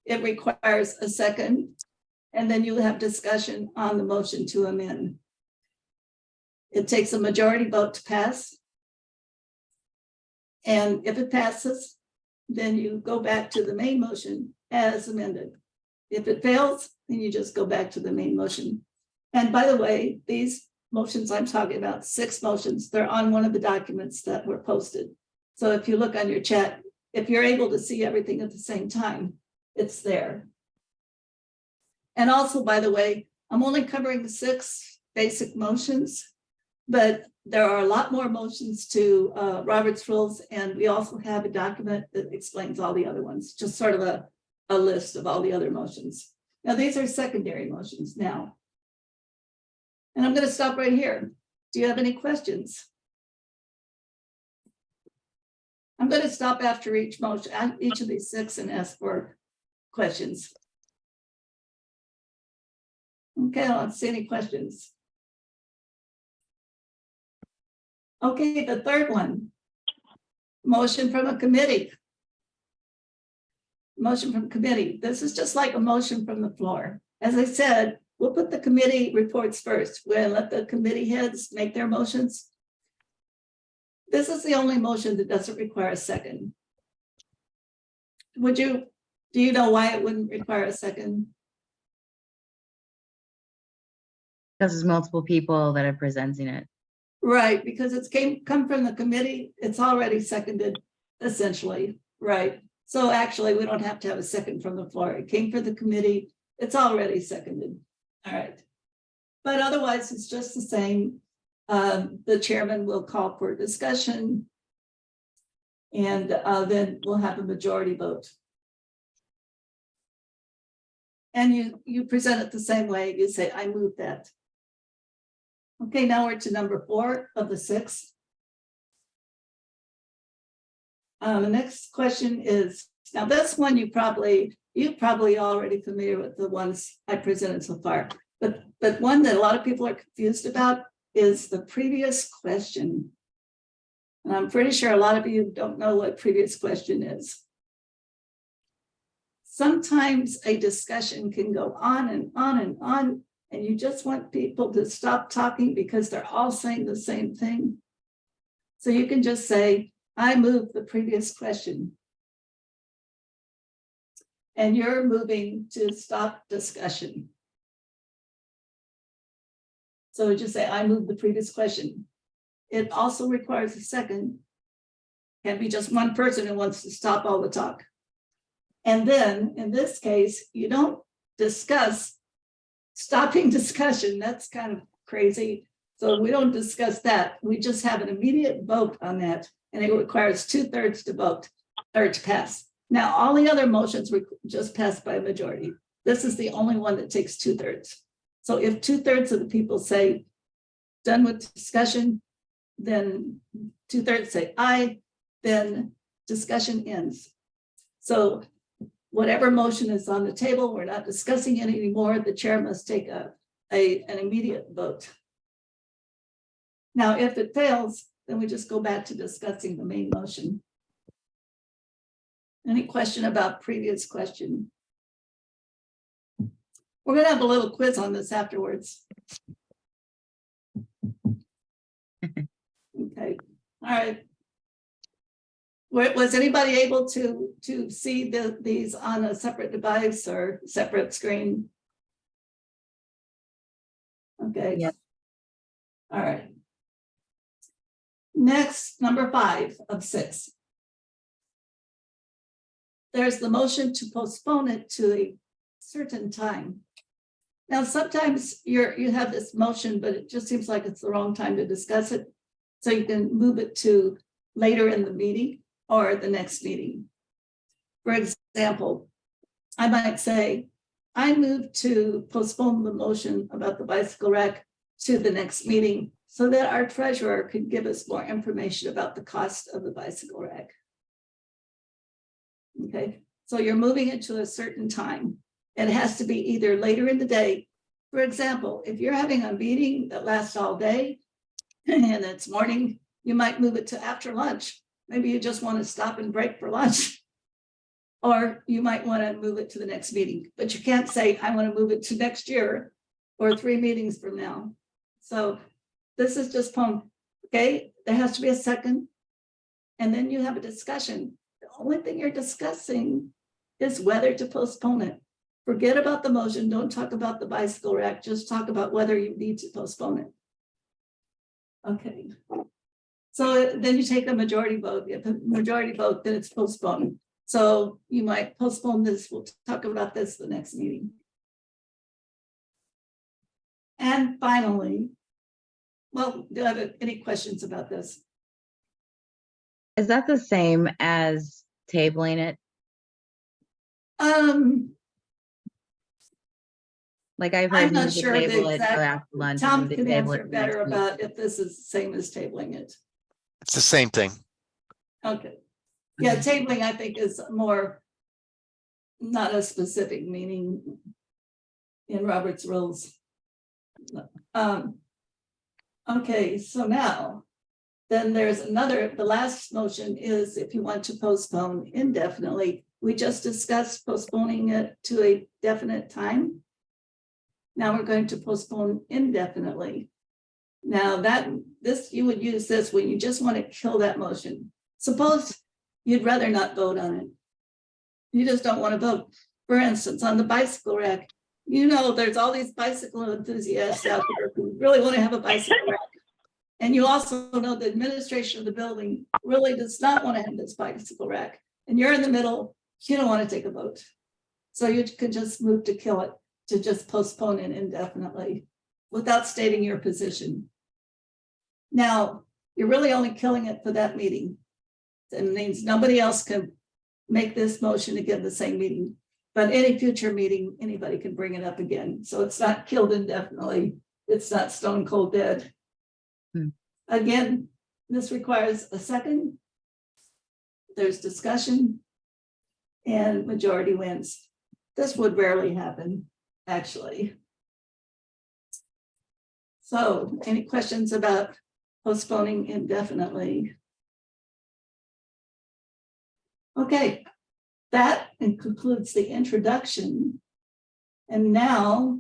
it requires a second, and then you have discussion on the motion to amend. It takes a majority vote to pass. And if it passes, then you go back to the main motion as amended. If it fails, then you just go back to the main motion. And by the way, these motions I'm talking about, 6 motions, they're on one of the documents that were posted. So if you look on your chat, if you're able to see everything at the same time, it's there. And also, by the way, I'm only covering the 6 basic motions, but there are a lot more motions to Robert's rules, and we also have a document that explains all the other ones, just sort of a list of all the other motions. Now, these are secondary motions now. And I'm going to stop right here. Do you have any questions? I'm going to stop after each motion, each of these 6, and ask for questions. Okay, I don't see any questions. Okay, the third one, motion from a committee. Motion from committee. This is just like a motion from the floor. As I said, we'll put the committee reports first. We'll let the committee heads make their motions. This is the only motion that doesn't require a second. Do you know why it wouldn't require a second? Because there's multiple people that are presenting it. Right, because it's come from the committee, it's already seconded, essentially, right? So actually, we don't have to have a second from the floor. It came from the committee, it's already seconded. All right. But otherwise, it's just the same. The chairman will call for discussion, and then we'll have a majority vote. And you present it the same way. You say, I move that. Okay, now we're to number 4 of the 6. The next question is, now this one you're probably already familiar with the ones I presented so far, but one that a lot of people are confused about is the previous question. And I'm pretty sure a lot of you don't know what previous question is. Sometimes a discussion can go on and on and on, and you just want people to stop talking because they're all saying the same thing. So you can just say, I move the previous question. And you're moving to stop discussion. So just say, I move the previous question. It also requires a second. Can't be just one person who wants to stop all the talk. And then in this case, you don't discuss stopping discussion. That's kind of crazy. So we don't discuss that. We just have an immediate vote on that. And it requires 2/3 to vote or to pass. Now, all the other motions were just passed by a majority. This is the only one that takes 2/3. So if 2/3 of the people say, done with discussion, then 2/3 say aye, then discussion ends. So whatever motion is on the table, we're not discussing it anymore. The chair must take an immediate vote. Now, if it fails, then we just go back to discussing the main motion. Any question about previous question? We're going to have a little quiz on this afterwards. Okay, all right. Was anybody able to see these on a separate device or separate screen? Okay. Yeah. All right. Next, number 5 of 6. There's the motion to postpone it to a certain time. Now, sometimes you have this motion, but it just seems like it's the wrong time to discuss it. So you can move it to later in the meeting or the next meeting. For example, I might say, I move to postpone the motion about the bicycle rack to the next meeting so that our treasurer could give us more information about the cost of the bicycle rack. Okay, so you're moving it to a certain time. It has to be either later in the day. For example, if you're having a meeting that lasts all day and it's morning, you might move it to after lunch. Maybe you just want to stop and break for lunch. Or you might want to move it to the next meeting, but you can't say, I want to move it to next year or 3 meetings from now. So this is just okay, there has to be a second. And then you have a discussion. The only thing you're discussing is whether to postpone it. Forget about the motion. Don't talk about the bicycle rack. Just talk about whether you need to postpone it. Okay. So then you take a majority vote. If a majority vote, then it's postponed. So you might postpone this. We'll talk about this the next meeting. And finally, well, do you have any questions about this? Is that the same as tabling it? Like I've heard I'm not move the sure the table it till exact, after lunch. Tom move the can table answer it to next better week. about if this is the same as tabling it. It's the same thing. Okay. Yeah, tabling, I think, is more not a specific meaning in Robert's rules. Okay, so now, then there's another, the last motion is if you want to postpone indefinitely. We just discussed postponing it to a definite time. Now we're going to postpone indefinitely. Now you would use this when you just want to kill that motion. Suppose you'd rather not vote on it. You just don't want to vote. For instance, on the bicycle rack, you know, there's all these bicycle enthusiasts out there who really want to have a bicycle rack. And you also know the administration of the building really does not want to have this bicycle rack. And you're in the middle, you don't want to take a vote. So you can just move to kill it, to just postpone it indefinitely without stating your position. Now, you're really only killing it for that meeting. It means nobody else can make this motion again the same meeting, but any future meeting, anybody can bring it up again. So it's not killed indefinitely. It's not stone cold dead. Again, this requires a second. There's discussion and majority wins. This would rarely happen, actually. So any questions about postponing indefinitely? Okay, that concludes the introduction. And now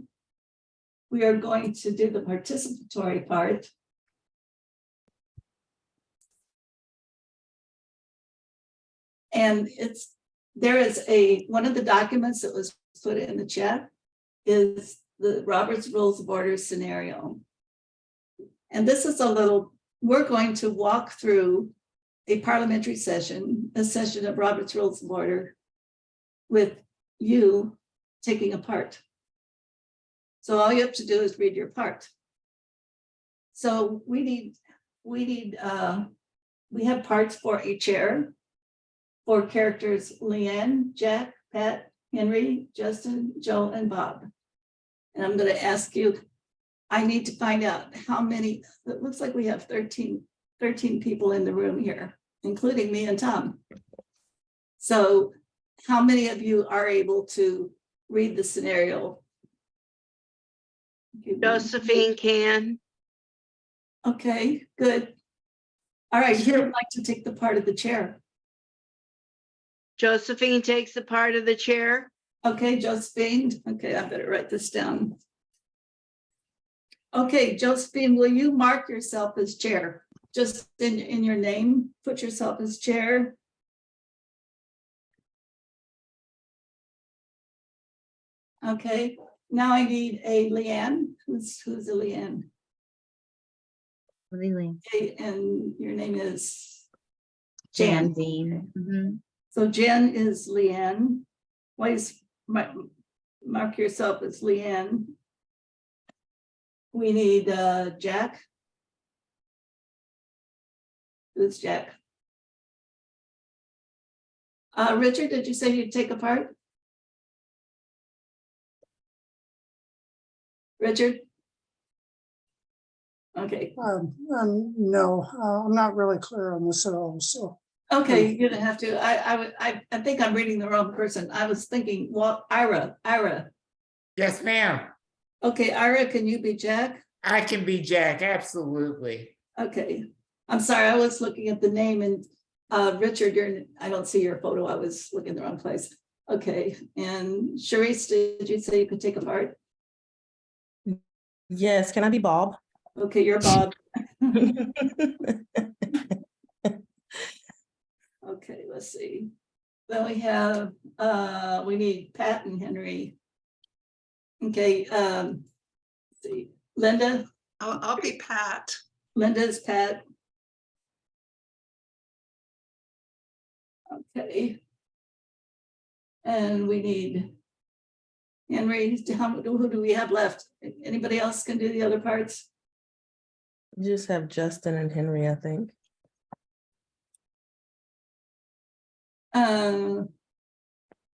we are going to do the participatory part. And there is one of the documents that was put in the chat is the Robert's Rules of Order scenario. And this is we're going to walk through a parliamentary session, a session of Robert's Rules of Order with you taking a part. So all you have to do is read your part. So we have parts for a chair, for characters Leanne, Jack, Pat, Henry, Justin, Joe, and Bob. And I'm going to ask you, I need to find out how many, it looks like we have 13 people in the room here, including me and Tom. So how many of you are able to read the scenario? Josephine can. Okay, good. All right, who would like to take the part of the chair? Josephine takes the part of the chair. Okay, Josephine. Okay, I better write this down. Okay, Josephine, will you mark yourself as chair? Just in your name, put yourself as chair. Okay, now I need a Leanne. Who's a Leanne? Really? Okay, and your name is Jan Jan. Dean. Mhm. So Jen is Leanne. Please mark yourself as Leanne. We need Jack. Who's Jack? Richard, did you say you'd take a part? Richard? Okay. No, I'm not really clear on this at all, so. Okay, you're gonna have to, I think I'm reading the wrong person. I was thinking, well, Ira. Yes, ma'am. Okay, Ira, can you be Jack? I can be Jack, absolutely. Okay, I'm sorry, I was looking at the name and Richard, I don't see your photo. I was looking in the wrong place. Okay, and Sharice, did you say you could take a part? Yes, can I be Bob? Okay, you're Bob. Okay, let's see. Then we have, we need Pat and Henry. Okay, let's see, Linda, I'll be Pat. Linda's Pat. Okay. And we need Henry, who do we have left? Anybody else can do the other parts? You just have Justin and Henry, I think.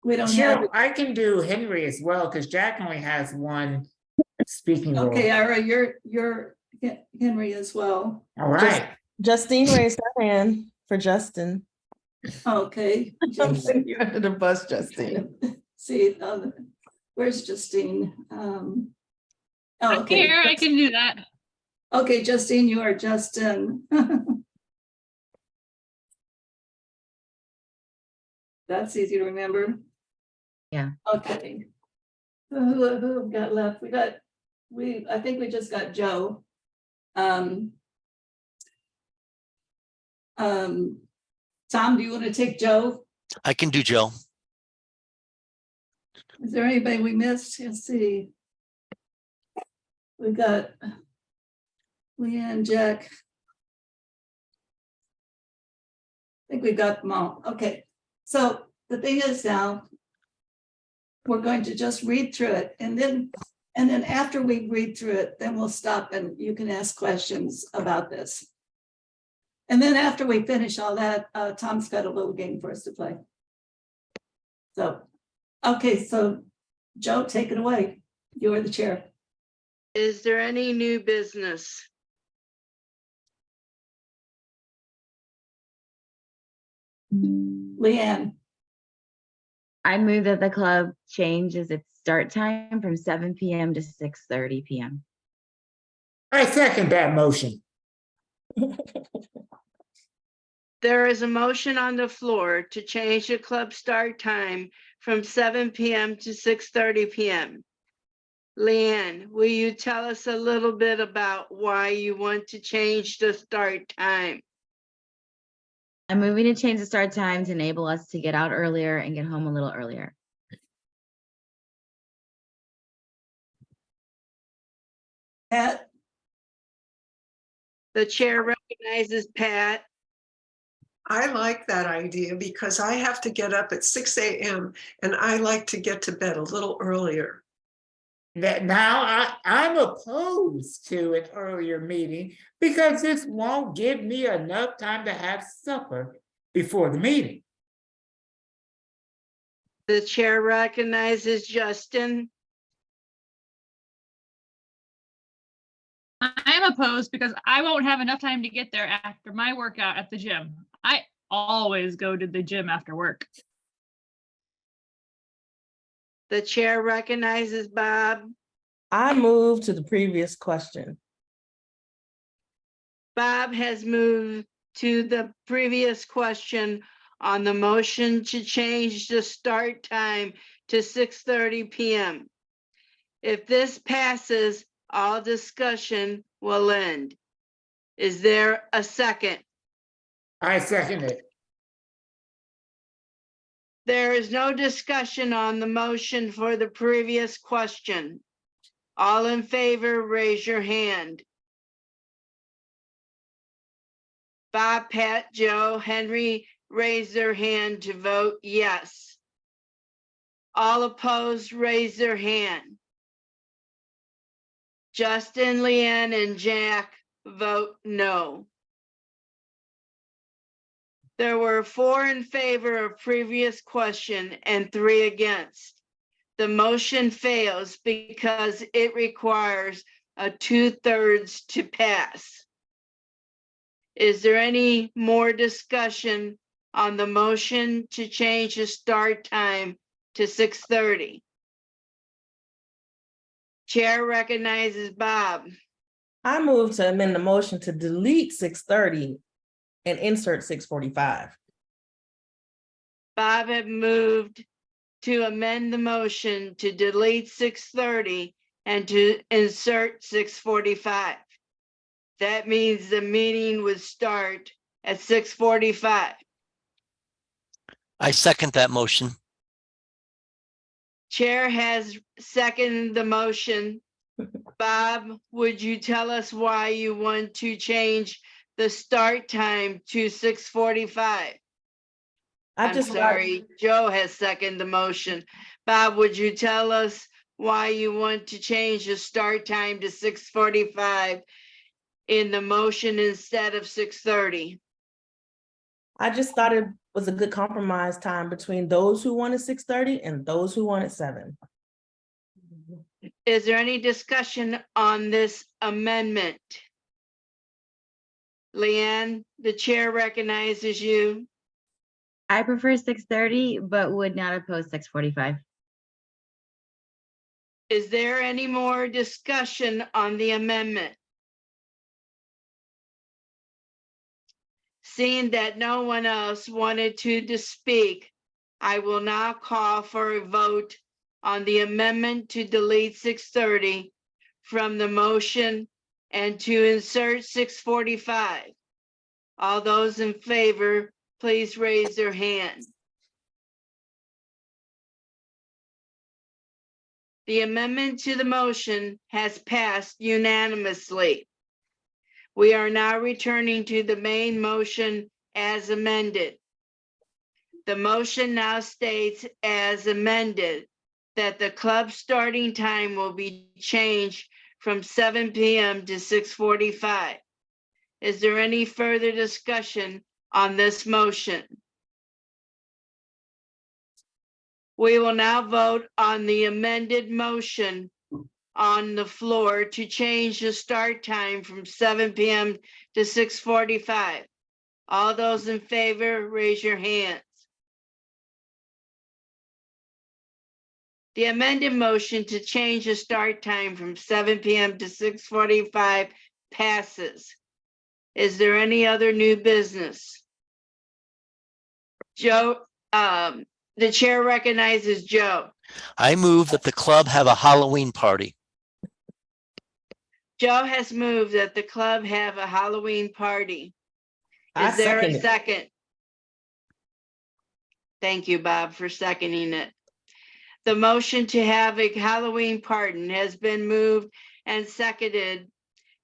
We don't have, Cheryl, I can do Henry as well, because Jack only has one speaking role. okay, Ira, you're Henry as well. All right. Justine raised her hand for Justin. Okay. I'm putting you under the bus, Justine. See, where's Justine? Oh, I'm okay. here, I can do that. Okay, Justine, you are Justin. That's easy to remember. Yeah. Okay. Who have we got left? I think we just got Joe. Tom, do you want to take Joe? I can do Joe. Is there anybody we missed? Let's see. We've got Leanne, Jack. I think we've got them all. Okay. So the thing is now, we're going to just read through it, and then after we read through it, then we'll stop and you can ask questions about this. And then after we finish all that, Tom's got a little game for us to play. So, okay, so Joe, take it away. You're the chair. Is there any new business? Leanne, I move that the club changes its start time from 7 p.m. to 6:30 p.m. I second that motion. There is a motion on the floor to change the club start time from 7 p.m. to 6:30 p.m. Leanne, will you tell us a little bit about why you want to change the start time? I'm moving to change the start time to enable us to get out earlier and get home a little earlier. Pat, The chair recognizes Pat. I like that idea because I have to get up at 6 a.m. and I like to get to bed a little earlier. Now I'm opposed to an earlier meeting because this won't give me enough time to have supper before the meeting. The chair recognizes Justin. I'm opposed because I won't have enough time to get there after my workout at the gym. I always go to the gym after work. The chair recognizes Bob. I move to the previous question. Bob has moved to the previous question on the motion to change the start time to 6:30 p.m. If this passes, all discussion will end. Is there a second? I second it. There is no discussion on the motion for the previous question. All in favor, raise your hand. Bob, Pat, Joe, Henry raise their hand to vote yes. All opposed, raise their hand. Justin, Leanne, and Jack vote no. There were 4 in favor of previous question and 3 against. The motion fails because it requires a 2/3 to pass. Is there any more discussion on the motion to change the start time to 6:30? Chair recognizes Bob. I move to amend the motion to delete 6:30 and insert 6:45. Bob had moved to amend the motion to delete 6:30 and to insert 6:45. That means the meeting would start at 6:45. I second that motion. Chair has seconded the motion. Bob, would you tell us why you want to change the start time to 6:45? I'm just like- sorry, Joe has seconded the motion. Bob, would you tell us why you want to change the start time to 6:45 in the motion instead of 6:30? I just thought it was a good compromise time between those who wanted 6:30 and those who wanted 7. Is there any discussion on this amendment? Leanne, the chair recognizes you. I prefer 6:30, but would not oppose 6:45. Is there any more discussion on the amendment? Seeing that no one else wanted to speak, I will now call for a vote on the amendment to delete 6:30 from the motion and to insert 6:45. All those in favor, please raise their hand. The amendment to the motion has passed unanimously. We are now returning to the main motion as amended. The motion now states as amended that the club starting time will be changed from 7 p.m. to 6:45. Is there any further discussion on this motion? We will now vote on the amended motion on the floor to change the start time from 7 p.m. to 6:45. All those in favor, raise your hands. The amended motion to change the start time from 7 p.m. to 6:45 passes. Is there any other new business? Joe, the chair recognizes Joe. I move that the club have a Halloween party. Joe has moved that the club have a Halloween party. I Is there second a it. second? Thank you, Bob, for seconding it. The motion to have a Halloween party has been moved and seconded.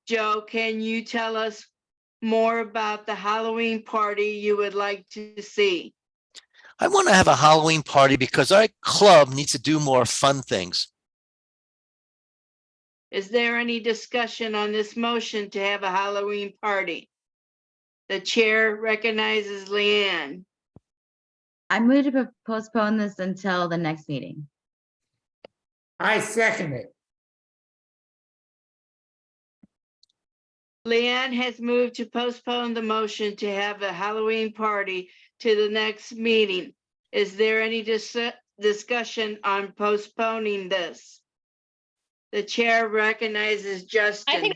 Joe, can you tell us more about the Halloween party you would like to see? I want to have a Halloween party because our club needs to do more fun things. Is there any discussion on this motion to have a Halloween party? The chair recognizes Leanne. I move to postpone this until the next meeting. I second it. Leanne has moved to postpone the motion to have a Halloween party to the next meeting. Is there any discussion on postponing this? The chair recognizes Justin.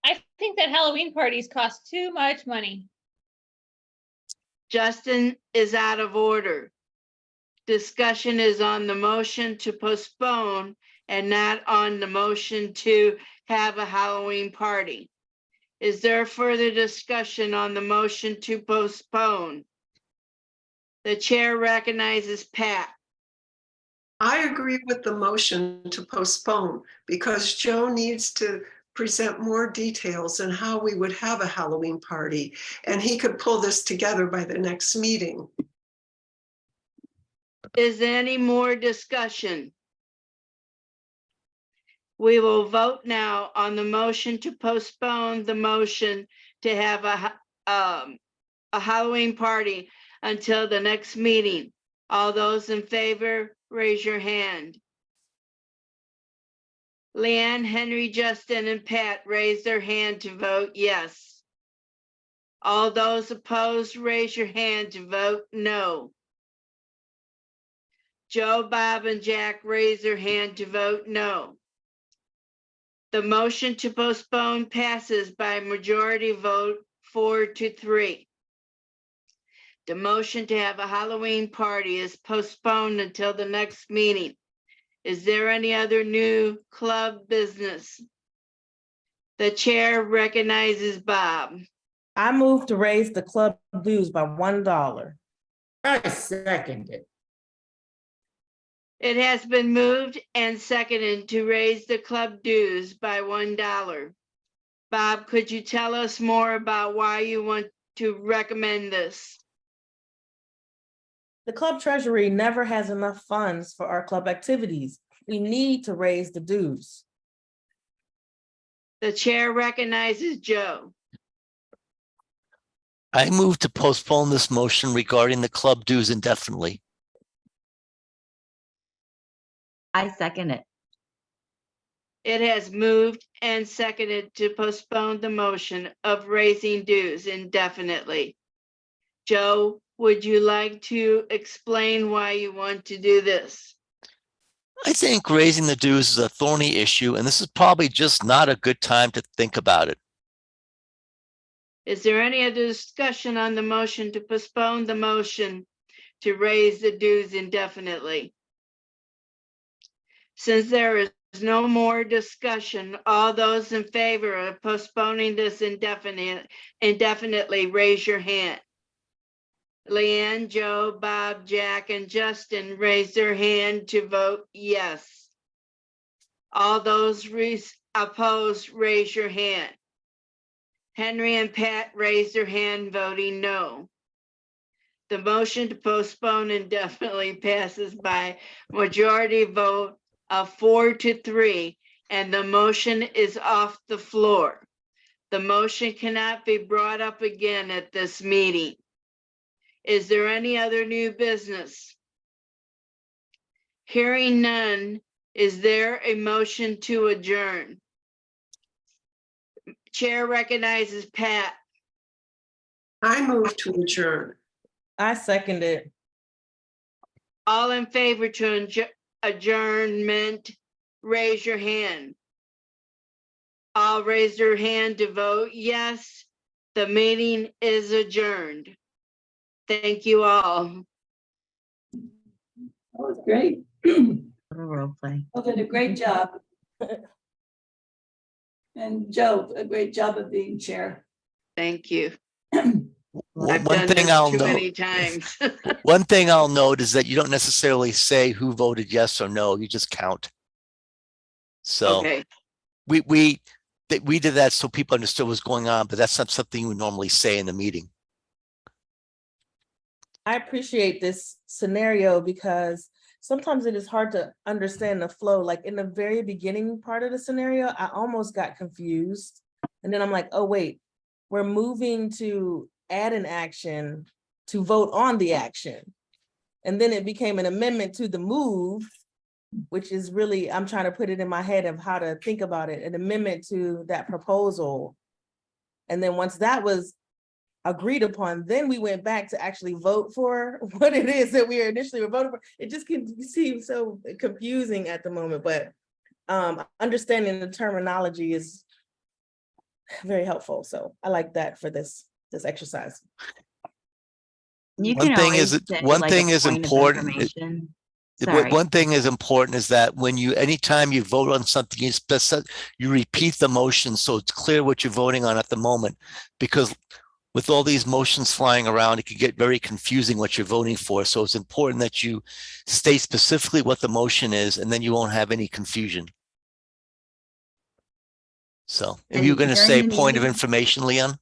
I think that Halloween parties cost too much money. Justin is out of order. Discussion is on the motion to postpone and not on the motion to have a Halloween party. Is there further discussion on the motion to postpone? The chair recognizes Pat. I agree with the motion to postpone because Joe needs to present more details on how we would have a Halloween party, and he could pull this together by the next meeting. Is there any more discussion? We will vote now on the motion to postpone the motion to have a Halloween party until the next meeting. All those in favor, raise your hand. Leanne, Henry, Justin, and Pat raise their hand to vote yes. All those opposed, raise your hand to vote no. Joe, Bob, and Jack raise their hand to vote no. The motion to postpone passes by majority vote 4-3. The motion to have a Halloween party is postponed until the next meeting. Is there any other new club business? The chair recognizes Bob. I move to raise the club dues by $1. I second it. It has been moved and seconded to raise the club dues by $1. Bob, could you tell us more about why you want to recommend this? The club treasury never has enough funds for our club activities. We need to raise the dues. The chair recognizes Joe. I move to postpone this motion regarding the club dues indefinitely. I second it. It has moved and seconded to postpone the motion of raising dues indefinitely. Joe, would you like to explain why you want to do this? I think raising the dues is a thorny issue, and this is probably just not a good time to think about it. Is there any other discussion on the motion to postpone the motion to raise the dues indefinitely? Since there is no more discussion, all those in favor of postponing this indefinitely, raise your hand. Leanne, Joe, Bob, Jack, and Justin raise their hand to vote yes. All those opposed, raise your hand. Henry and Pat raise their hand voting no. The motion to postpone indefinitely passes by majority vote of 4-3, and the motion is off the floor. The motion cannot be brought up again at this meeting. Is there any other new business? Hearing none, is there a motion to adjourn? Chair recognizes Pat. I move to adjourn. I second it. All in favor to adjournment, raise your hand. All raise their hand to vote yes. The meeting is adjourned. Thank you all. That was great. Little role play. You did a great job. And Joe, a great job of being chair. Thank you. One I've done thing this I'll too note, many times. one thing I'll note is that you don't necessarily say who voted yes or no, you just count. So Okay, we did that so people understood what was going on, but that's not something we normally say in the meeting. I appreciate this scenario because sometimes it is hard to understand the flow. Like in the very beginning part of the scenario, I almost got confused. And then I'm like, oh, wait, we're moving to add an action to vote on the action. And then it became an amendment to the move, which is really, I'm trying to put it in my head of how to think about it, an amendment to that proposal. And then once that was agreed upon, then we went back to actually vote for what it is that we initially were voting for. It just can seem so confusing at the moment, but understanding the terminology is very helpful. So I like that for this exercise. You One can thing always is- say, one like, thing a is point of important. information. Sorry. One thing is important is that when anytime you vote on something, you repeat the motion so it's clear what you're voting on at the moment. Because with all these motions flying around, it can get very confusing what you're voting for. So it's important that you state specifically what the motion is, and then you won't have any confusion. So if And you're going to during say the point of meeting- information, Leon,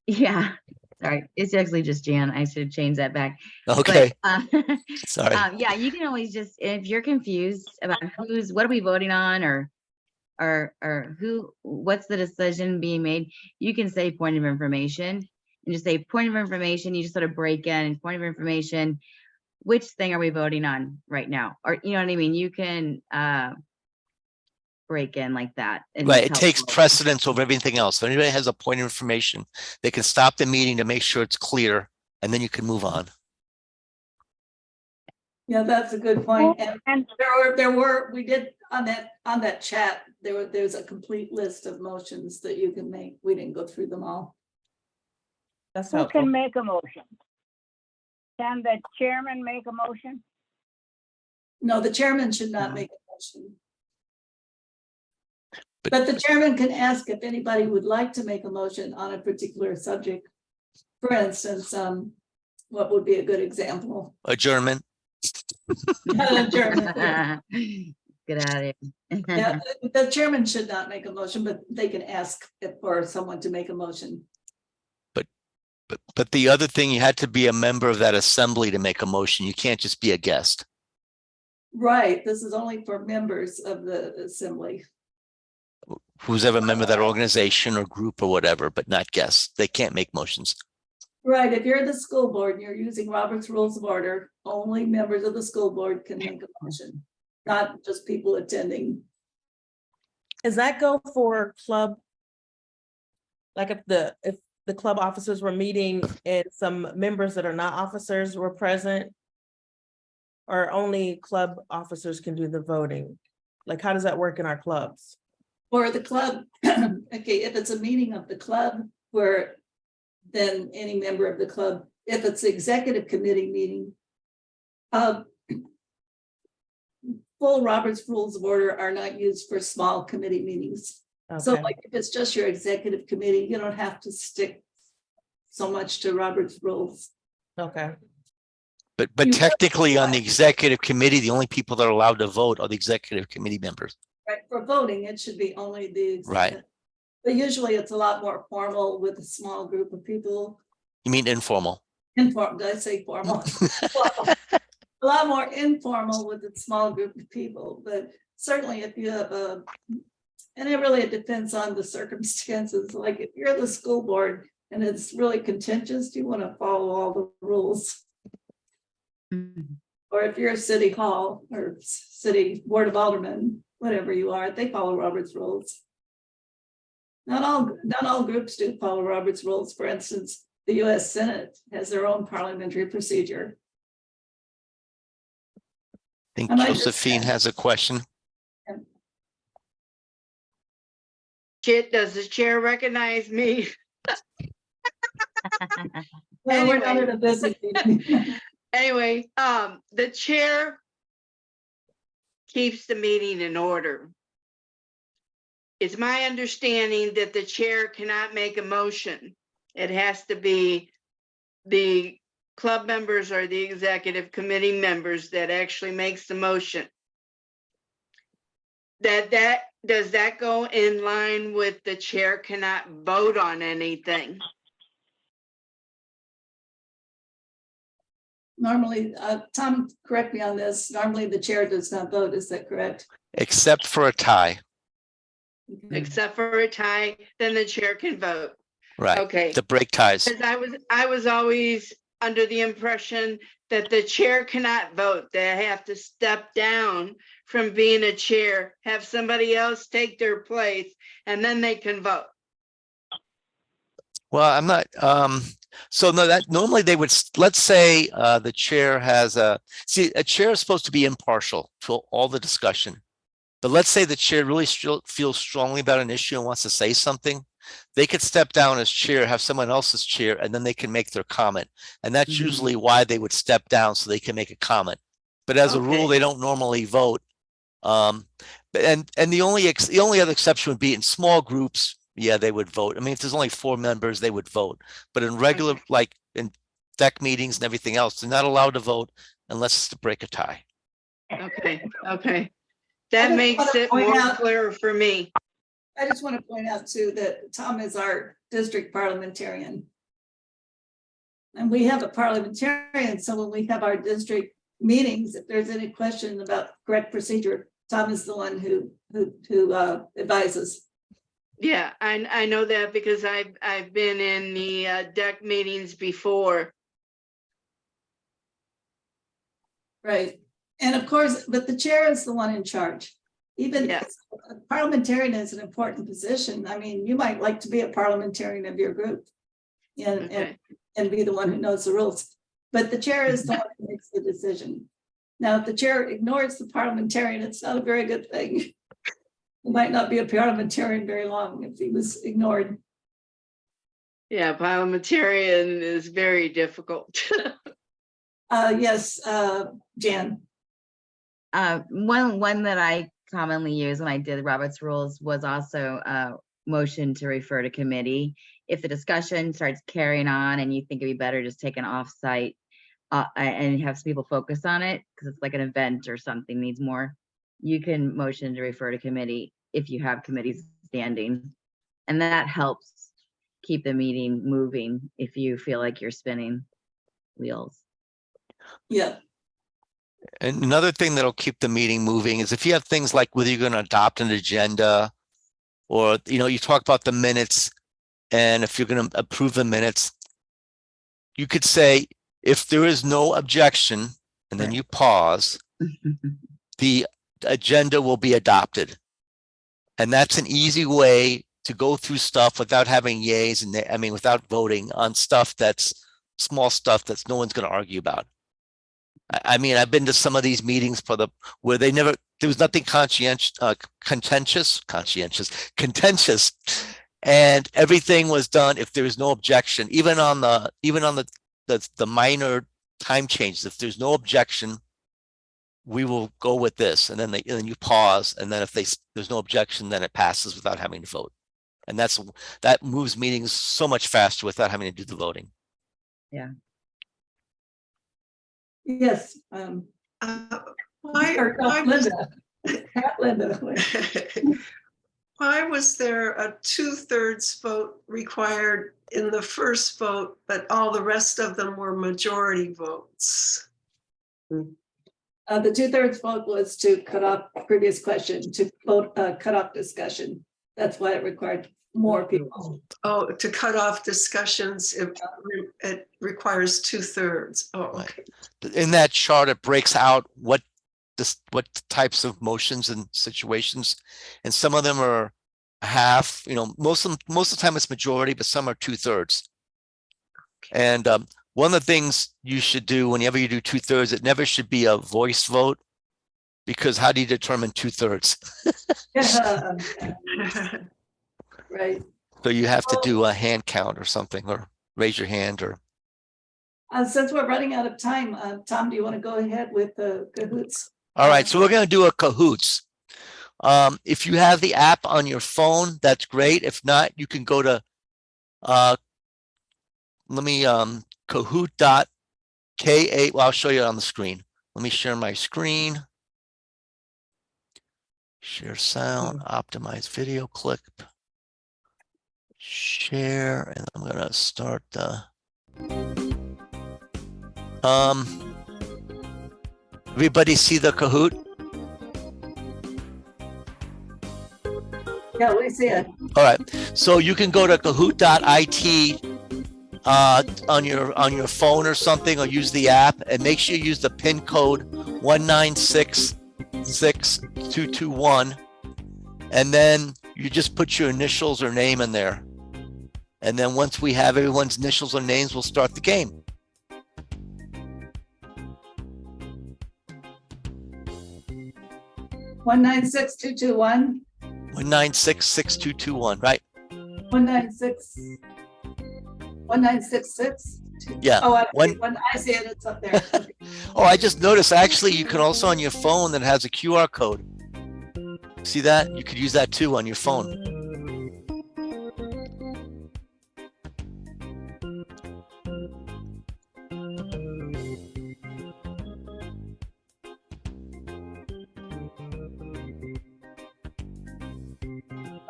Yeah, sorry, it's actually just Jan. I should change that back. okay, But, sorry. yeah, you can always just, if you're confused about what are we voting on, or what's the decision being made, you can say point of information and just say point of information. You just sort of break in point of information. Which thing are we voting on right now? Or, you know what I mean? You can break in like that. And Right, it's it takes helpful. precedence over everything else. If anybody has a point of information, they can stop the meeting to make sure it's clear, and then you can move on. Yeah, that's a good point. And we did on that chat, there's a complete list of motions that you can make. We didn't go through them all. That's Who helpful. can make a motion? Can the chairman make a motion? No, the chairman should not make a motion. But the chairman can ask if anybody would like to make a motion on a particular subject. For instance, what would be a good example? Adjournment. Adjournment, yeah. Get out of here. Yeah, the chairman should not make a motion, but they can ask for someone to make a motion. But the other thing, you had to be a member of that assembly to make a motion. You can't just be a guest. Right, this is only for members of the assembly. Who's ever a member of that organization or group or whatever, but not guests. They can't make motions. Right, if you're the school board and you're using Robert's Rules of Order, only members of the school board can make a motion, not just people attending. Does that go for club? Like if the club officers were meeting and some members that are not officers were present? Or only club officers can do the voting? Like, how does that work in our clubs? For the club, okay, if it's a meeting of the club where then any member of the club, if it's the executive committee meeting, full Robert's Rules of Order are not used for small committee meetings. So Okay. like if it's just your executive committee, you don't have to stick so much to Robert's rules. Okay. But You- technically on the executive committee, the only people that are allowed to vote are the executive committee members. Right, for voting, it should be only the. Right. But usually it's a lot more formal with a small group of people. You mean informal? Informal, did I say formal? A lot more informal with a small group of people, but certainly if you have a, and it depends on the circumstances, like if you're the school board and it's really contentious, you want to follow all the rules. Or if you're a city hall or city board of aldermen, whatever you are, they follow Robert's rules. Not all groups do follow Robert's rules. For instance, the US Senate has their own parliamentary procedure. I think I might just Josephine say- has a question. Does the chair recognize me? Well, we're not Anyway. at a busy meeting. Anyway, the chair keeps the meeting in order. It's my understanding that the chair cannot make a motion. It has to be the club members or the executive committee members that actually makes the motion. Does that go in line with the chair cannot vote on anything? Normally, Tom, correct me on this. Normally, the chair does not vote. Is that correct? Except for a tie, Except for a tie, then the chair can vote. right? Okay. To break ties. Because I was always under the impression that the chair cannot vote. They have to step down from being a chair, have somebody else take their place, and then they can vote. Well, I'm not, so no, that normally they would, let's say, the chair has a chair is supposed to be impartial to all the discussion. But let's say the chair really feels strongly about an issue and wants to say something. They could step down as chair, have someone else's chair, and then they can make their comment. And that's Mhm. usually why they would step down, so they can make a comment. But as a rule, Okay. they don't normally vote. And the only other exception would be in small groups. Yeah, they would vote. I mean, if there's only 4 members, they would vote. But in regular, Okay. like in deck meetings and everything else, they're not allowed to vote unless it's to break a tie. Okay, okay. I That just makes wanna it point more out- clear for me. I just want to point out too that Tom is our district parliamentarian. And we have a parliamentarian, so when we have our district meetings, if there's any question about correct procedure, Tom is the one who advises. Yeah, I know that because I've been in the deck meetings before. Right. And of course, but the chair is the one in charge. Even Yes. parliamentarian is an important position. I mean, you might like to be a parliamentarian of your group. Okay. And be the one who knows the rules. But the chair is the one who makes the decision. Now, if the chair ignores the parliamentarian, it's not a very good thing. He might not be a parliamentarian very long if he was ignored. Yeah, parliamentarian is very difficult. Yes, Jan. One that I commonly use when I did Robert's rules was also a motion to refer to committee. If the discussion starts carrying on and you think it'd be better just take an offsite and have some people focus on it because it's like an event or something needs more, you can motion to refer to committee if you have committees standing. And that helps keep the meeting moving if you feel like you're spinning wheels. Yeah, And another thing that'll keep the meeting moving is if you have things like whether you're going to adopt an agenda or, you talk about the minutes, and if you're going to approve the minutes, you could say, if there is no objection, and then Right. you pause, the agenda will be adopted. And that's an easy way to go through stuff without having yays and without voting on stuff that's small stuff that's no one's going to argue about. I've been to some of these meetings where there was nothing contentious, and everything was done if there was no objection, even on the minor time changes. If there's no objection, we will go with this, and then you pause, and then if there's no objection, then it passes without having to vote, and that moves meetings so much faster without having to do the voting. Yeah. yes. Why, Linda. why was there a 2/3 vote required in the first vote, but all the rest of them were majority votes? The 2/3 vote was to cut off previous question, to vote, cut off discussion. That's why it required more people. Oh, to cut off discussions, it requires 2/3. Oh, okay. In that chart, it breaks out what types of motions and situations, and some of them are half. Most of the time it's majority, but some are 2/3. And one of the things you should do whenever you do 2/3, it never should be a voice vote, because how do you determine 2/3? Right. So you have to do a hand count or something, or raise your hand, or. Since we're running out of time, Tom, do you want to go ahead with the Cahoots? All right, so we're going to do a Cahoots. If you have the app on your phone, that's great. If not, you can go to Kahoot.ka. Well, I'll show you on the screen. Let me share my screen. Share sound, optimize video clip. Share, and I'm gonna start everybody see the Kahoot? Yeah, we see it. All right, so you can go to kahoot.it on your phone or something, or use the app, and make sure you use the PIN code 1966221, and then you just put your initials or name in there. And then once we have everyone's initials or names, we'll start the game. One 1966221. 1966221, right? 1966. Yeah. Oh, when I see it, it's up there. Oh, I just noticed, actually, you can also on your phone that has a QR code. See that? You could use that too on your phone.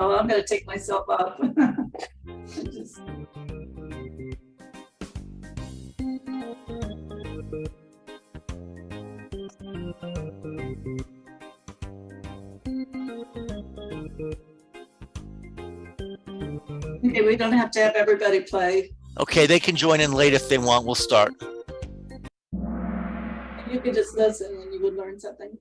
Oh, I'm gonna take myself off. Just- Okay, we don't have to have everybody play. Okay, they can join in late if they want. We'll start. You could just listen and you would learn something.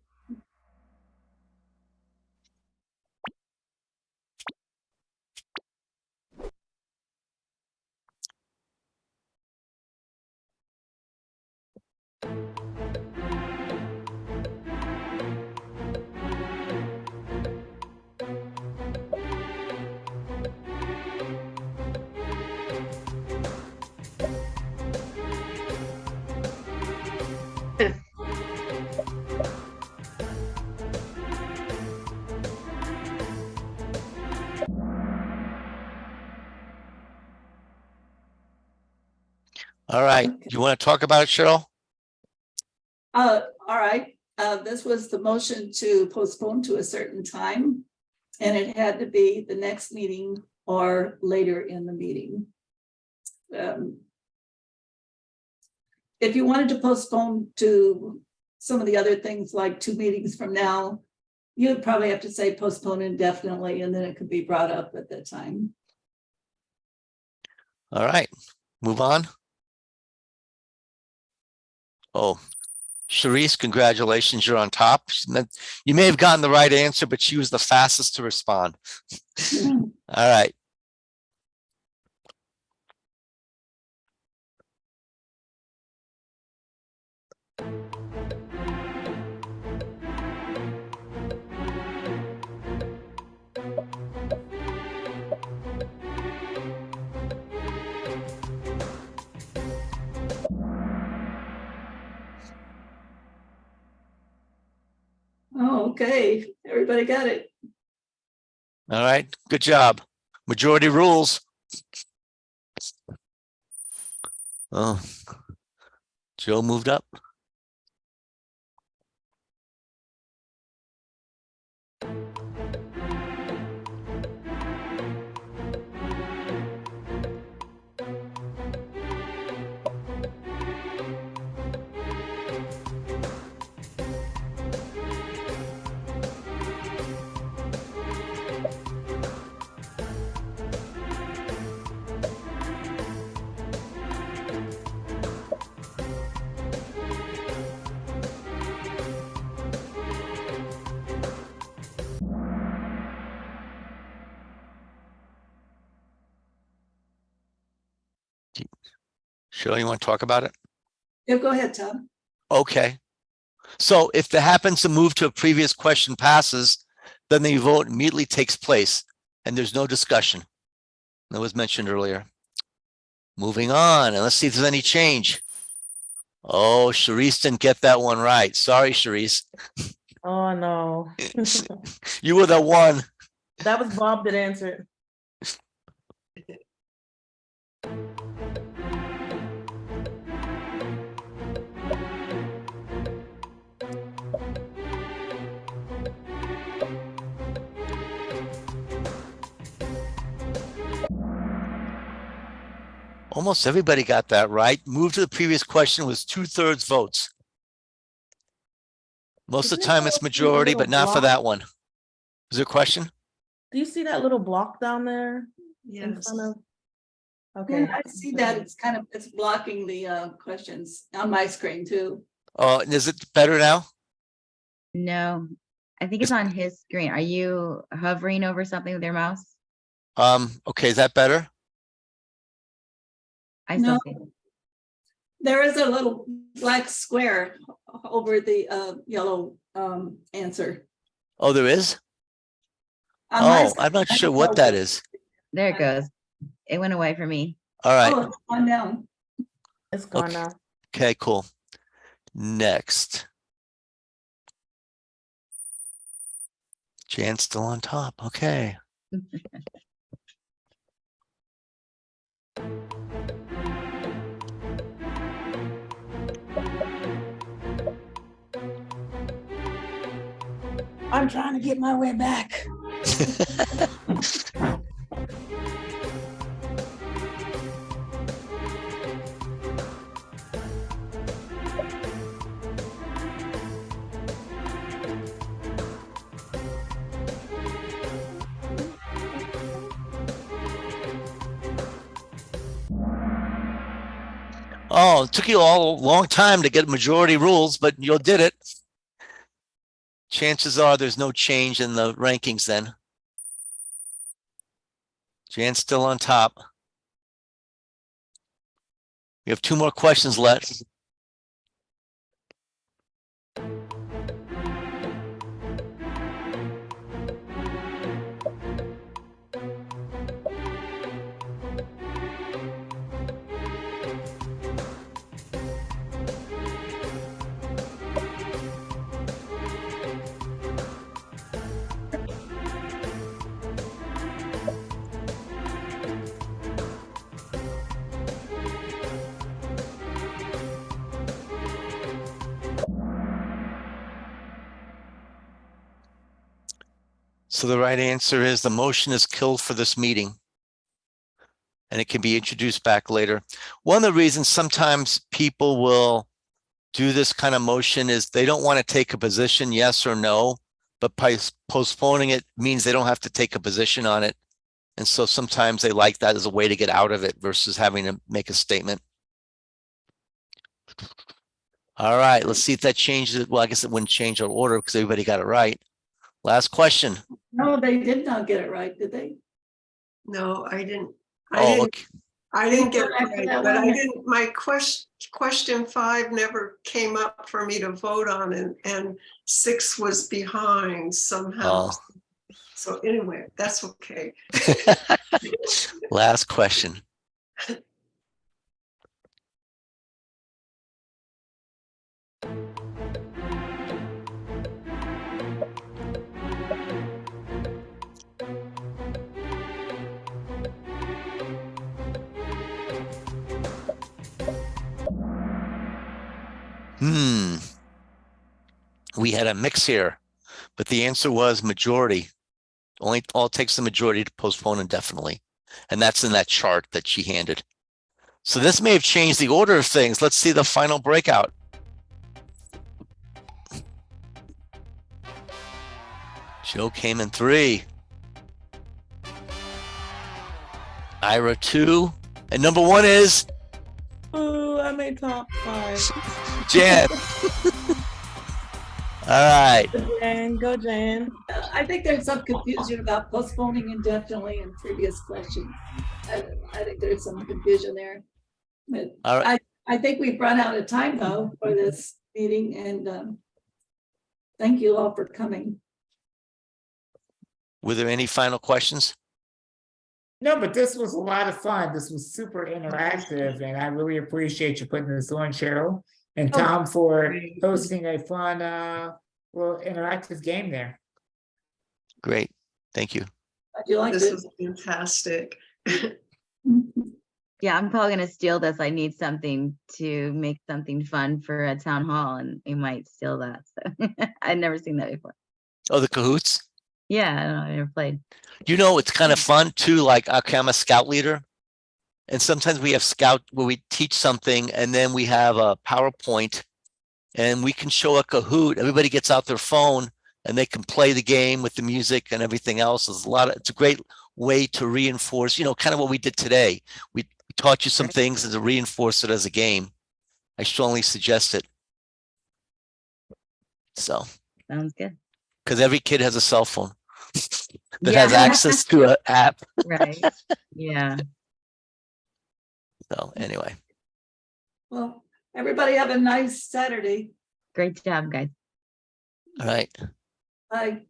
All right. You want to talk about it, Cheryl? All right, this was the motion to postpone to a certain time. And it had to be the next meeting or later in the meeting. If you wanted to postpone to some of the other things like 2 meetings from now, you'd probably have to say postpone indefinitely, and then it could be brought up at that time. All right, move on. Oh, Sharice, congratulations, you're on top. You may have gotten the right answer, but she was the fastest to respond. All right. Oh, okay, everybody got it. All right, good job. Majority rules. Oh, Joe moved up. Cheryl, you want to talk about it? Yeah, go ahead, Tom. Okay. So if the happens to move to a previous question passes, then the vote immediately takes place and there's no discussion. That was mentioned earlier. Moving on, and let's see if there's any change. Oh, Sharice didn't get that one right. Sorry, Sharice. Oh, no. You were the one. That was Bob that answered. Almost everybody got that right. Move to the previous question was 2/3 votes. Most of the time it's majority, but not for that one. Is there a question? Do you see that little block down there? In Yes. front of? Yeah, Okay. I see that. It's blocking the questions on my screen too. Oh, is it better now? No, I think it's on his screen. Are you hovering over something with your mouse? Okay, is that better? I still No. see it. There is a little black square over the yellow answer. Oh, there is? On my Oh, screen. I'm not I sure don't what know that is. There it goes. It went away for me. All right. Oh, it's on now. It's gone Okay. now. Okay, cool. Next. Jan's still on top. Okay. I'm trying to get my way back. Oh, it took you all a long time to get majority rules, but you did it. Chances are there's no change in the rankings then. Jan's still on top. We have 2 more questions left. So the right answer is the motion is killed for this meeting. And it can be introduced back later. One of the reasons sometimes people will do this kind of motion is they don't want to take a position, yes or no, but by postponing it means they don't have to take a position on it. And so sometimes they like that as a way to get out of it versus having to make a statement. All right, let's see if that changes it. Well, I guess it wouldn't change our order because everybody got it right. Last question. No, they did not get it right, did they? No, I didn't. Oh, okay. I didn't get it Go back to right, that but I one. didn't, my question 5 never came up for me to vote on, and 6 was behind somehow. Oh. So anyway, that's okay. Last question. We had a mix here, but the answer was majority. Only all it takes the majority to postpone indefinitely. And that's in that chart that she handed. So this may have changed the order of things. Let's see the final breakout. Joe came in 3. Ira 2. And number 1 is Ooh, I made top 5. Jan. All right. Jan, go Jan. I think there's some confusion about postponing indefinitely in previous questions. I think there's some confusion there. But All right. I think we've run out of time though for this meeting, and thank you all for coming. Were there any final questions? No, but this was a lot of fun. This was super interactive, and I really appreciate you putting this on, Cheryl. And Oh, Tom for great. hosting a fun, little interactive game there. Great. Thank you. How'd you like This it? was fantastic. Yeah, I'm probably gonna steal this. I need something to make something fun for a town hall, and we might steal that. So I'd never seen that before. Oh, the cahoots? Yeah, I don't know, I never played. You know, it's kind of fun too. Like, okay, I'm a scout leader. And sometimes we have scout where we teach something and then we have a PowerPoint and we can show a Kahoot. Everybody gets out their phone and they can play the game with the music and everything else. It's a great way to reinforce, you know, kind of what we did today. We taught you some things and to reinforce it as a game. I strongly suggest it. So, Sounds good. because every kid has a cell phone that Yeah. has access to an app. Right. Yeah. So anyway, Well, everybody have a nice Saturday. Great job, guys. all right. Bye.